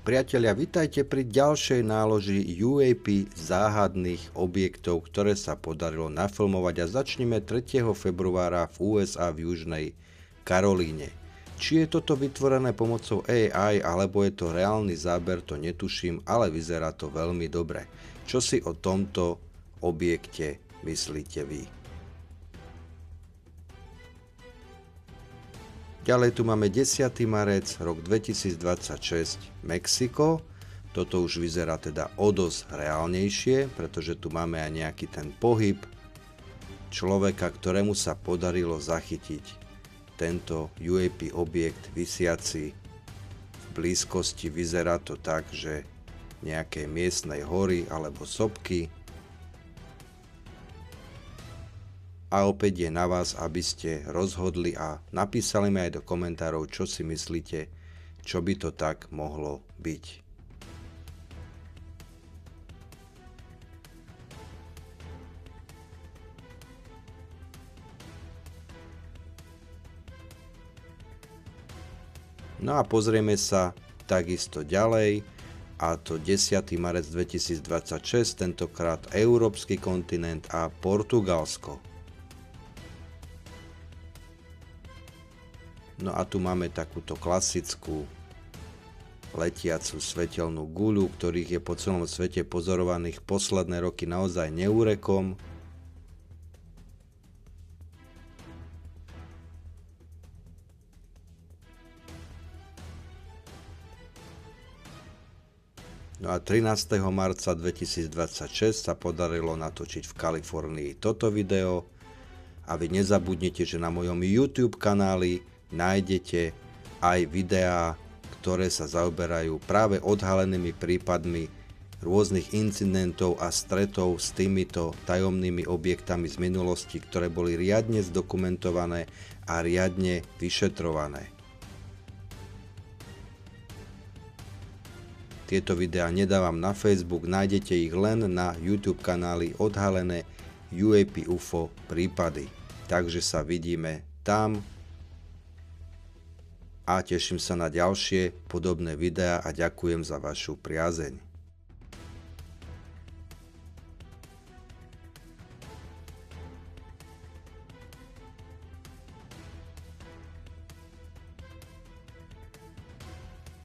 Priatelia, vitajte pri ďalšej náloži UAP záhadných objektov, ktoré sa podarilo nafilmovať, a začneme 3. februára v USA v Južnej Karolíne. Či je toto vytvorené pomocou AI alebo je to reálny záber, to netuším, ale vyzerá to veľmi dobre. Čo si o tomto objekte myslíte vy? Ďalej tu máme 10. marec, rok 2026, Mexiko. Toto už vyzerá teda o dosť reálnejšie, pretože tu máme aj nejaký ten pohyb človeka, ktorému sa podarilo zachytiť tento UAP objekt visiaci v blízkosti. Vyzerá to tak, že nejakej miestnej hory alebo sopky. A opäť je na vás, aby ste rozhodli a napísali mi aj do komentárov, čo si myslíte, čo by to tak mohlo byť. No a pozrieme sa takisto ďalej, a to 10. marec 2026, tentokrát európsky kontinent a Portugalsko. No a tu máme takúto klasickú letiacu svetelnú guľu, ktorých je po celom svete pozorovaných posledné roky naozaj neúrekom. No a 13. marca 2026 sa podarilo natočiť v Kalifornii toto video. A vy nezabudnite, že na mojom YouTube kanáli nájdete aj videá, ktoré sa zaoberajú práve odhalenými prípadmi rôznych incidentov a stretov s týmito tajomnými objektami z minulosti, ktoré boli riadne zdokumentované a riadne vyšetrované. Tieto videá nedávam na Facebook, nájdete ich len na YouTube kanáli Odhalené UAP UFO prípady. Takže sa vidíme tam. A teším sa na ďalšie podobné videá a ďakujem za vašu priazeň.